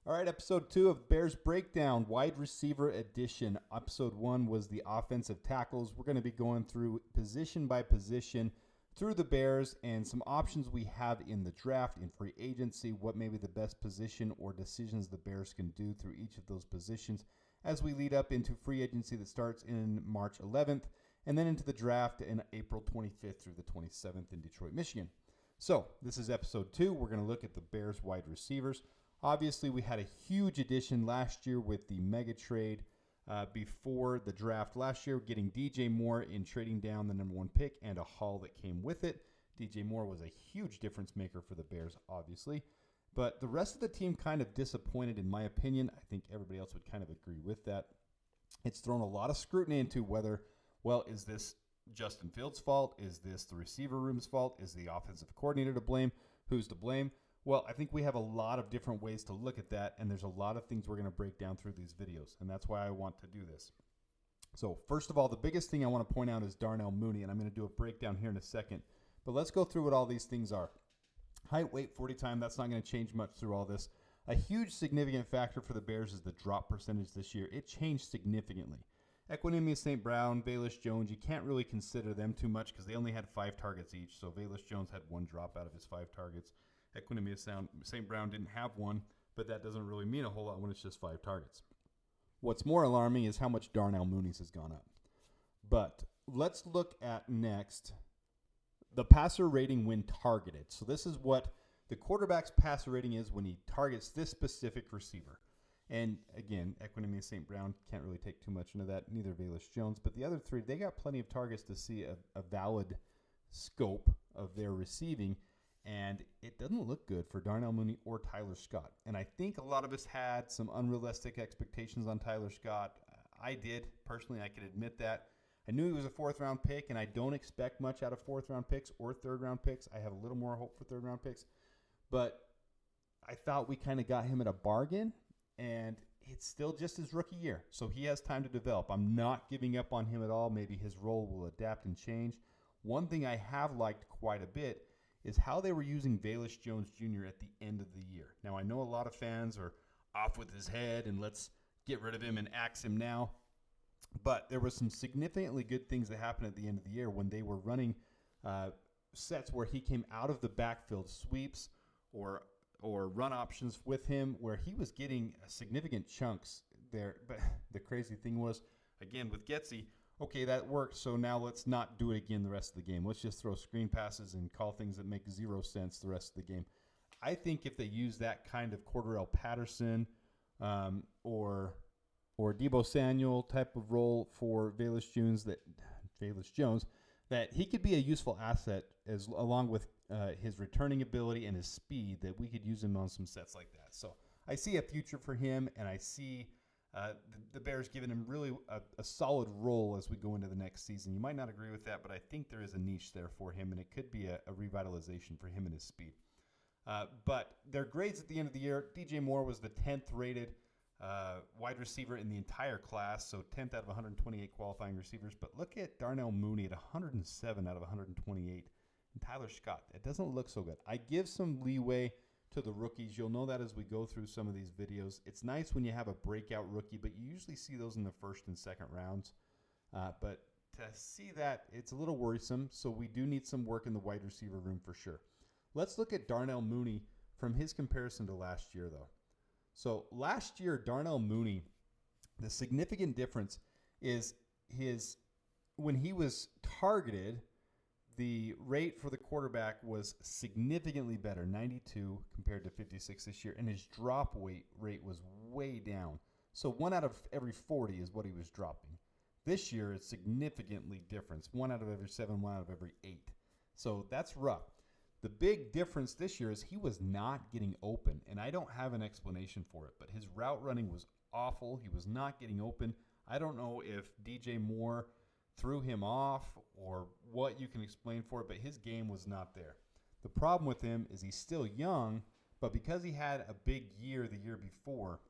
All right, episode 2 of Bears Breakdown, wide receiver edition. Episode 1 was the offensive tackles. We're going to be going through position by position through the Bears and some options we have in the draft, in free agency, what may be the best position or decisions the Bears can do through each of those positions as we lead up into free agency that starts in March 11th and then into the draft in April 25th through the 27th in Detroit, Michigan. So this is episode 2. We're going to look at the Bears wide receivers. Obviously, we had a huge addition last year with the mega trade before the draft last year, getting DJ Moore in trading down the number 1 pick and a haul that came with it. DJ Moore was a huge difference maker for the Bears, obviously. But the rest of the team kind of disappointed, in my opinion. I think everybody else would kind of agree with that. It's thrown a lot of scrutiny into whether, well, is this Justin Fields' fault? Is this the receiver room's fault? Is the offensive coordinator to blame? Who's to blame? Well, I think we have a lot of different ways to look at that, and there's a lot of things we're going to break down through these videos, and that's why I want to do this. So first of all, the biggest thing I want to point out is Darnell Mooney, and I'm going to do a breakdown here in a second. But let's go through what all these things are. Height, weight, 40 time, that's not going to change much through all this. A huge significant factor for the Bears is the drop percentage this year. It changed significantly. Equanimeous St. Brown, Velus Jones, you can't really consider them too much because they only had 5 targets each, so Velus Jones had 1 drop out of his 5 targets. Equanimeous St. Brown didn't have 1, but that doesn't really mean a whole lot when it's just 5 targets. What's more alarming is how much Darnell Mooney's has gone up. But let's look at next the passer rating when targeted. So this is what the quarterback's passer rating is when he targets this specific receiver. And again, Equanimeous St. Brown can't really take too much into that, neither Velus Jones. But the other 3, they got plenty of targets to see a valid scope of their receiving. And it doesn't look good for Darnell Mooney or Tyler Scott. And I think a lot of us had some unrealistic expectations on Tyler Scott. I did. Personally, I can admit that. I knew he was a 4th-round pick, and I don't expect much out of 4th-round picks or 3rd-round picks. I have a little more hope for 3rd-round picks. But I thought we kind of got him at a bargain, and it's still just his rookie year. So he has time to develop. I'm not giving up on him at all. Maybe his role will adapt and change. One thing I have liked quite a bit is how they were using Velus Jones Jr. at the end of the year. Now, I know a lot of fans are off with his head and let's get rid of him and axe him now. But there were some significantly good things that happened at the end of the year when they were running sets where he came out of the backfield, sweeps or run options with him, where he was getting significant chunks there. But the crazy thing was, again, with Getsy, okay, that worked, so now let's not do it again the rest of the game. Let's just throw screen passes and call things that make 0 sense the rest of the game. I think if they use that kind of Cordarrelle Patterson or Deebo Samuel type of role for Velus Jones, that he could be a useful asset along with his returning ability and his speed, that we could use him on some sets like that. So I see a future for him, and I see the Bears giving him really a solid role as we go into the next season. You might not agree with that, but I think there is a niche there for him, and it could be a revitalization for him and his speed. But their grades at the end of the year, DJ Moore was the 10th rated wide receiver in the entire class, so 10th out of 128 qualifying receivers. But look at Darnell Mooney at 107 out of 128. And Tyler Scott, it doesn't look so good. I give some leeway to the rookies. You'll know that as we go through some of these videos. It's nice when you have a breakout rookie, but you usually see those in the 1st and 2nd rounds. But to see that, it's a little worrisome, so we do need some work in the wide receiver room for sure. Let's look at Darnell Mooney from his comparison to last year, though. So last year, Darnell Mooney, the significant difference is when he was targeted, the rate for the quarterback was significantly better, 92 compared to 56 this year, and his drop rate was way down. So 1 out of every 40 is what he was dropping. This year, it's significantly different. 1 out of every 7, 1 out of every 8. So that's rough. The big difference this year is he was not getting open, and I don't have an explanation for it, but his route running was awful. He was not getting open. I don't know if DJ Moore threw him off or what you can explain for it, but his game was not there. The problem with him is he's still young, but because he had a big year the year before,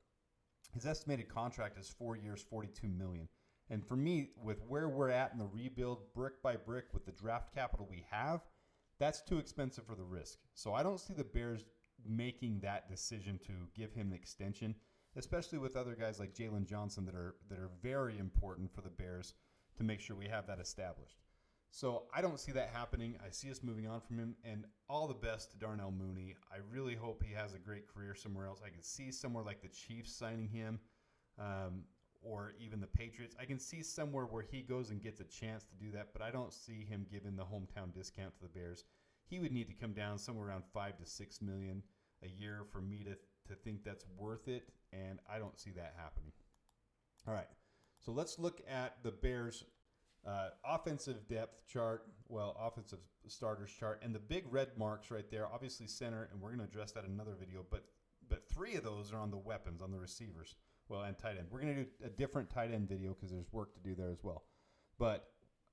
his estimated contract is 4 years, $42 million. And for me, with where we're at in the rebuild, brick by brick, with the draft capital we have, that's too expensive for the risk. So I don't see the Bears making that decision to give him an extension, especially with other guys like Jalen Johnson that are very important for the Bears to make sure we have that established. So I don't see that happening. I see us moving on from him, and all the best to Darnell Mooney. I really hope he has a great career somewhere else. I can see somewhere like the Chiefs signing him, or even the Patriots. I can see somewhere where he goes and gets a chance to do that, but I don't see him giving the hometown discount to the Bears. He would need to come down somewhere around $5 to $6 million a year for me to think that's worth it, and I don't see that happening. All right, so let's look at the Bears' offensive depth chart, offensive starters chart, and the big red marks right there, obviously center, and we're going to address that in another video, but 3 of those are on the weapons, on the receivers, and tight end. We're going to do a different tight end video because there's work to do there as well. But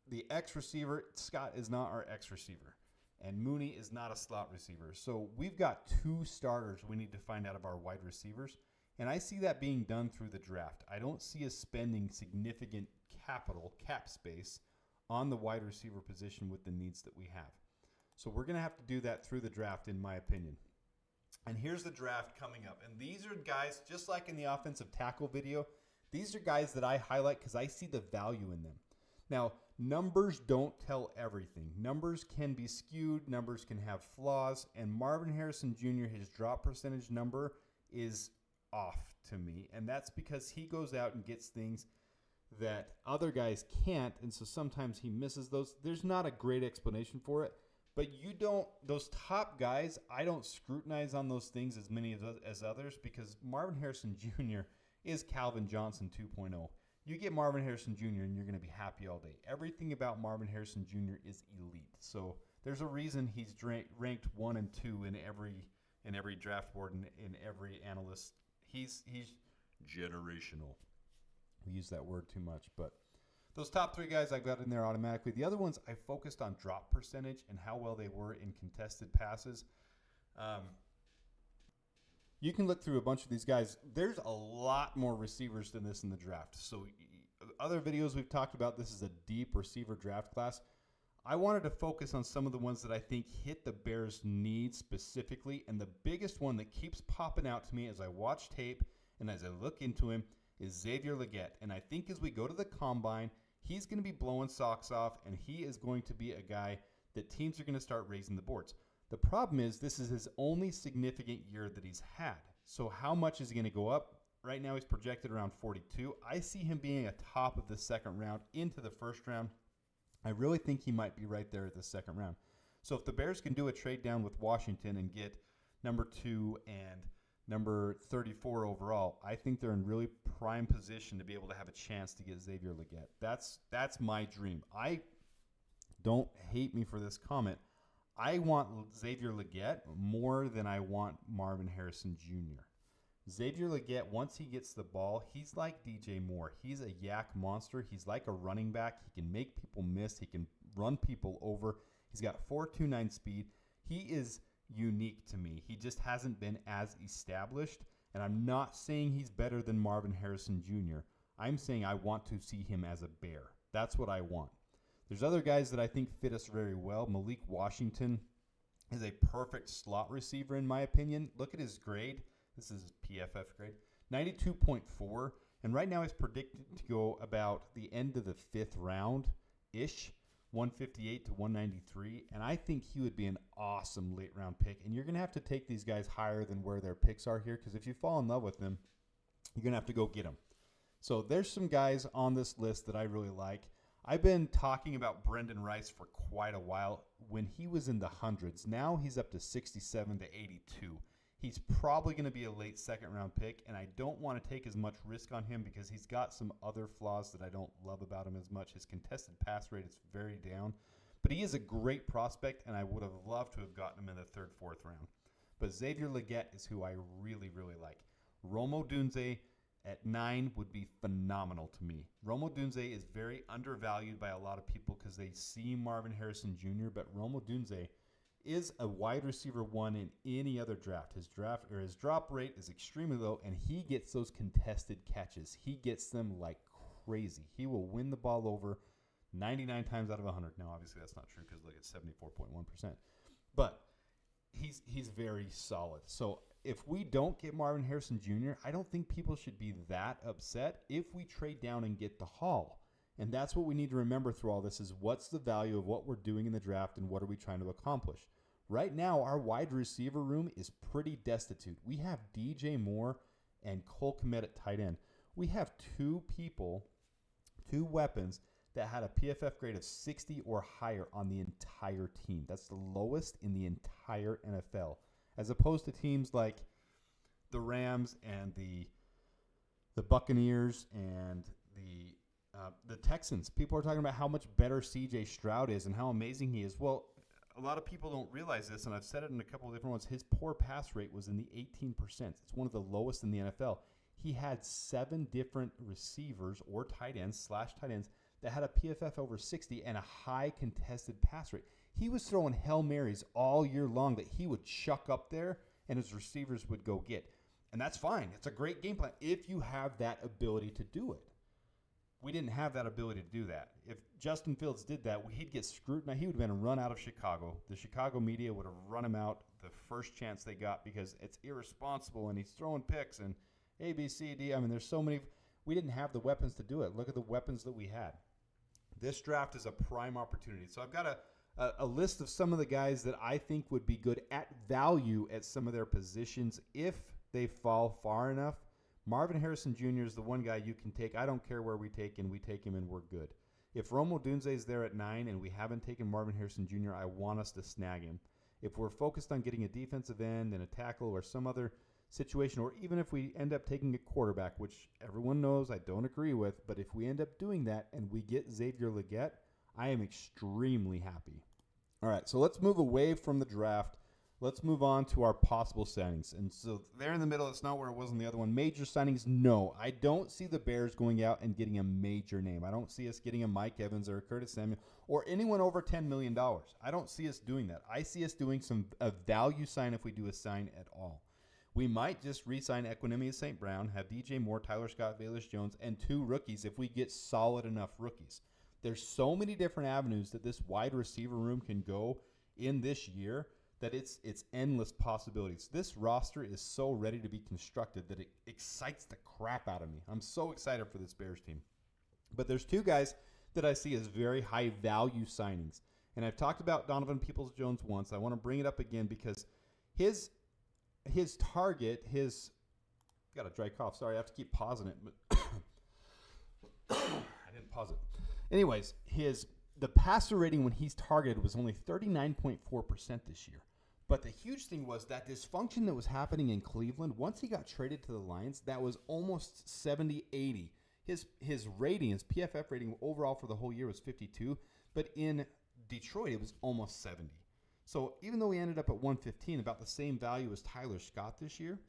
the X receiver, Scott is not our X receiver, and Mooney is not a slot receiver. So we've got 2 starters we need to find out of our wide receivers, and I see that being done through the draft. I don't see us spending significant cap space on the wide receiver position with the needs that we have. So we're going to have to do that through the draft, in my opinion. And here's the draft coming up. And these are guys, just like in the offensive tackle video, these are guys that I highlight because I see the value in them. Now, numbers don't tell everything. Numbers can be skewed. Numbers can have flaws. And Marvin Harrison Jr., his drop percentage number is off to me. And that's because he goes out and gets things that other guys can't, and so sometimes he misses those. There's not a great explanation for it, but those top guys, I don't scrutinize on those things as many as others, because Marvin Harrison Jr. is Calvin Johnson 2.0. You get Marvin Harrison Jr. and you're going to be happy all day. Everything about Marvin Harrison Jr. is elite. So there's a reason he's ranked 1 and 2 in every draft board and in every analyst. He's generational. We use that word too much, but those top 3 guys I've got in there automatically. The other ones I focused on drop percentage and how well they were in contested passes. You can look through a bunch of these guys. There's a lot more receivers than this in the draft. So other videos we've talked about, this is a deep receiver draft class. I wanted to focus on some of the ones that I think hit the Bears' needs specifically, and the biggest one that keeps popping out to me as I watch tape and as I look into him is Xavier Legette. And I think as we go to the combine, he's going to be blowing socks off, and he is going to be a guy that teams are going to start raising the boards. The problem is this is his only significant year that he's had. So how much is he going to go up? Right now he's projected around 42. I see him being a top of the second round into the first round. I really think he might be right there at the second round. So if the Bears can do a trade down with Washington and get number 2 and number 34 overall, I think they're in really prime position to be able to have a chance to get Xavier Legette. That's my dream. I don't hate me for this comment. I want Xavier Legette more than I want Marvin Harrison Jr. Xavier Legette, once he gets the ball, he's like DJ Moore. He's a yak monster. He's like a running back. He can make people miss. He can run people over. He's got 4.29 speed. He is unique to me. He just hasn't been as established, and I'm not saying he's better than Marvin Harrison Jr. I'm saying I want to see him as a Bear. That's what I want. There's other guys that I think fit us very well. Malik Washington is a perfect slot receiver in my opinion. Look at his grade. This is his PFF grade, 92.4, and right now he's predicted to go about the end of the 5th round-ish, 158 to 193, and I think he would be an awesome late-round pick, and you're going to have to take these guys higher than where their picks are here, because if you fall in love with them, you're going to have to go get them. So there's some guys on this list that I really like. I've been talking about Brendan Rice for quite a while when he was in the hundreds. Now he's up to 67 to 82. He's probably going to be a late second-round pick, and I don't want to take as much risk on him because he's got some other flaws that I don't love about him as much. His contested pass rate is very down, but he is a great prospect, and I would have loved to have gotten him in the 3rd, 4th round. But Xavier Legette is who I really, really like. Rome Odunze at 9 would be phenomenal to me. Rome Odunze is very undervalued by a lot of people because they see Marvin Harrison Jr., but Rome Odunze is a wide receiver 1 in any other draft. His drop rate is extremely low, and he gets those contested catches. He gets them like crazy. He will win the ball over 99 times out of 100. Now, obviously, that's not true because look at 74.1%. But he's very solid. So if we don't get Marvin Harrison Jr., I don't think people should be that upset if we trade down and get the haul. And that's what we need to remember through all this is what's the value of what we're doing in the draft and what are we trying to accomplish. Right now, our wide receiver room is pretty destitute. We have DJ Moore and Cole Kmet at tight end. We have two weapons that had a PFF grade of 60 or higher on the entire team. That's the lowest in the entire NFL, as opposed to teams like the Rams and the Buccaneers and the Texans. People are talking about how much better C.J. Stroud is and how amazing he is. Well, a lot of people don't realize this, and I've said it in a couple of different ones. His poor pass rate was in the 18%. It's one of the lowest in the NFL. He had 7 different receivers or tight ends that had a PFF over 60 and a high contested pass rate. He was throwing Hail Marys all year long that he would chuck up there and his receivers would go get. And that's fine. It's a great game plan if you have that ability to do it. We didn't have that ability to do that. If Justin Fields did that, he'd get scrutinized. He would have been run out of Chicago. The Chicago media would have run him out the first chance they got because it's irresponsible and he's throwing picks and A, B, C, D. I mean, there's so many. We didn't have the weapons to do it. Look at the weapons that we had. This draft is a prime opportunity. So I've got a list of some of the guys that I think would be good at value at some of their positions if they fall far enough. Marvin Harrison Jr. is the one guy you can take. I don't care where we take him and we're good. If Rome Odunze is there at 9 and we haven't taken Marvin Harrison Jr., I want us to snag him. If we're focused on getting a defensive end and a tackle or some other situation, or even if we end up taking a quarterback, which everyone knows I don't agree with, but if we end up doing that and we get Xavier Legette, I am extremely happy. All right, so let's move away from the draft. Let's move on to our possible signings. And so there in the middle, it's not where it was on the other one. Major signings, no. I don't see the Bears going out and getting a major name. I don't see us getting a Mike Evans or a Curtis Samuel or anyone over $10 million. I don't see us doing that. I see us doing a value sign if we do a sign at all. We might just re-sign Equinemius St. Brown, have DJ Moore, Tyler Scott, Velus Jones, and 2 rookies if we get solid enough rookies. There's so many different avenues that this wide receiver room can go in this year that it's endless possibilities. This roster is so ready to be constructed that it excites the crap out of me. I'm so excited for this Bears team. But there's 2 guys that I see as very high value signings. And I've talked about Donovan Peoples-Jones once. I want to bring it up again because his target, got a dry cough. Sorry, I have to keep pausing it. But I didn't pause it. Anyways, the passer rating when he's targeted was only 39.4% this year. But the huge thing was that dysfunction that was happening in Cleveland, once he got traded to the Lions, that was almost 70-80. His rating, his PFF rating overall for the whole year was 52, but in Detroit it was almost 70. So even though he ended up at 115, about the same value as Tyler Scott this year,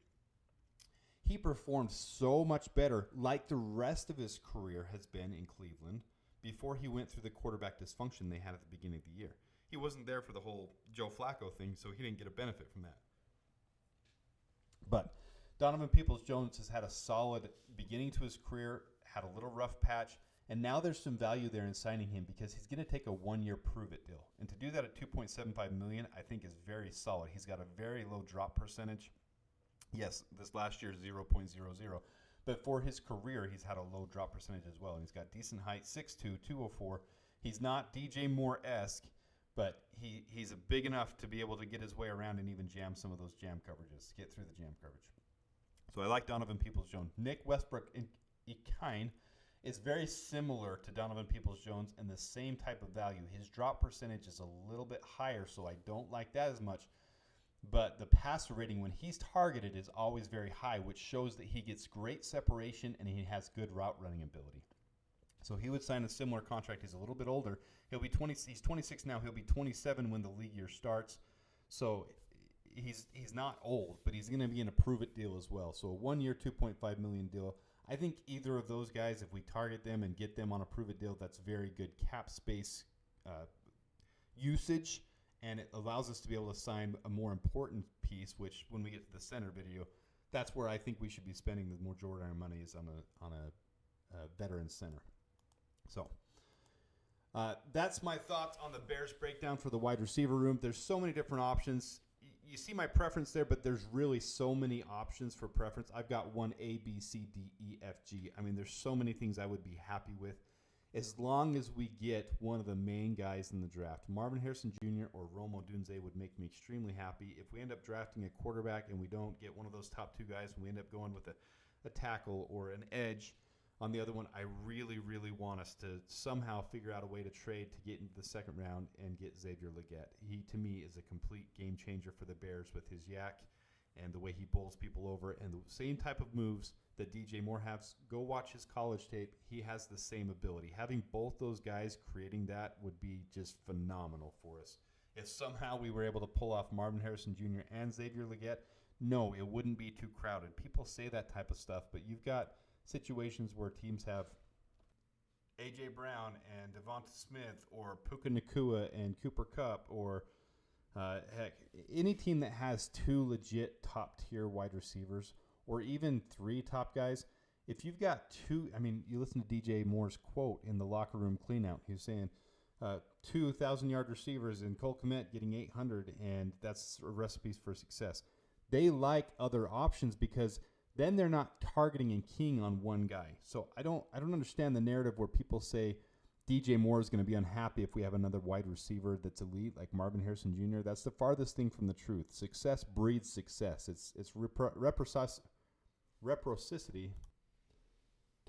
he performed so much better like the rest of his career has been in Cleveland before he went through the quarterback dysfunction they had at the beginning of the year. He wasn't there for the whole Joe Flacco thing, so he didn't get a benefit from that. But Donovan Peoples-Jones has had a solid beginning to his career, had a little rough patch, and now there's some value there in signing him because he's going to take a 1-year prove-it deal. And to do that at $2.75 million, I think is very solid. He's got a very low drop percentage. Yes, this last year is 0.00. But for his career, he's had a low drop percentage as well. And he's got decent height, 6'2", 204. He's not DJ Moore-esque, but he's big enough to be able to get his way around and even jam some of those jam coverages, get through the jam coverage. So I like Donovan Peoples-Jones. Nick Westbrook-Ikhine is very similar to Donovan Peoples-Jones and the same type of value. His drop percentage is a little bit higher, so I don't like that as much. But the passer rating when he's targeted is always very high, which shows that he gets great separation and he has good route running ability. So he would sign a similar contract. He's a little bit older. He's 26 now. He'll be 27 when the league year starts. So he's not old, but he's going to be in a prove-it deal as well. So a 1-year, $2.5 million deal. I think either of those guys, if we target them and get them on a prove-it deal, that's very good cap space usage, and it allows us to be able to sign a more important piece, which when we get to the center video, that's where I think we should be spending the majority of our money is on a veteran center. So that's my thoughts on the Bears breakdown for the wide receiver room. There's so many different options. you see my preference there, but there's really so many options for preference. I've got one A, B, C, D, E, F, G. I mean, there's so many things I would be happy with as long as we get one of the main guys in the draft. Marvin Harrison Jr. or Rome Odunze would make me extremely happy. If we end up drafting a quarterback and we don't get one of those top two guys and we end up going with a tackle or an edge on the other one, I really, really want us to somehow figure out a way to trade to get into the second round and get Xavier Legette. He, to me, is a complete game changer for the Bears with his yak and the way he bowls people over and the same type of moves that DJ Moore has. Go watch his college tape. He has the same ability. Having both those guys creating that would be just phenomenal for us. If somehow we were able to pull off Marvin Harrison Jr. and Xavier Legette, no, it wouldn't be too crowded. People say that type of stuff, but you've got situations where teams have A.J. Brown and Devonta Smith or Puka Nacua and Cooper Kupp or heck, any team that has two legit top-tier wide receivers or even three top guys, if you've got two, I mean, you listen to DJ Moore's quote in the locker room cleanout. He was saying 2,000-yard receivers and Cole Kmet getting 800, and that's recipes for success. They like other options because then they're not targeting and keying on one guy. So I don't understand the narrative where people say DJ Moore is going to be unhappy if we have another wide receiver that's elite like Marvin Harrison Jr. That's the farthest thing from the truth. Success breeds success. It's reciprocity.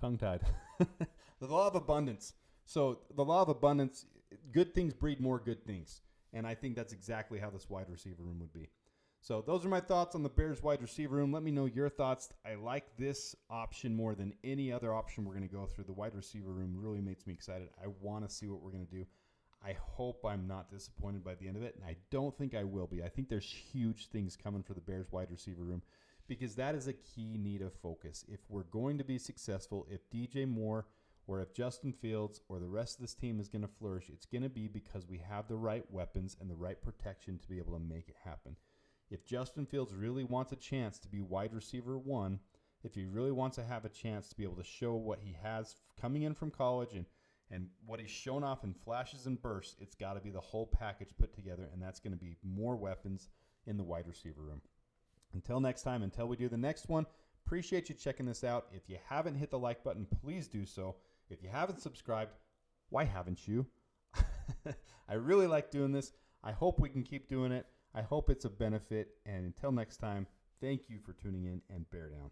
Tongue-tied. The law of abundance. So the law of abundance, good things breed more good things. And I think that's exactly how this wide receiver room would be. So those are my thoughts on the Bears wide receiver room. Let me know your thoughts. I like this option more than any other option we're going to go through. The wide receiver room really makes me excited. I want to see what we're going to do. I hope I'm not disappointed by the end of it, and I don't think I will be. I think there's huge things coming for the Bears wide receiver room because that is a key need of focus. If we're going to be successful, if DJ Moore or if Justin Fields or the rest of this team is going to flourish, it's going to be because we have the right weapons and the right protection to be able to make it happen. If Justin Fields really wants a chance to be wide receiver one, if he really wants to have a chance to be able to show what he has coming in from college and what he's shown off in flashes and bursts, it's got to be the whole package put together, and that's going to be more weapons in the wide receiver room. Until next time, until we do the next one, appreciate you checking this out. If you haven't hit the like button, please do so. If you haven't subscribed, why haven't you? I really like doing this. I hope we can keep doing it. I hope it's a benefit. And until next time, thank you for tuning in and bear down.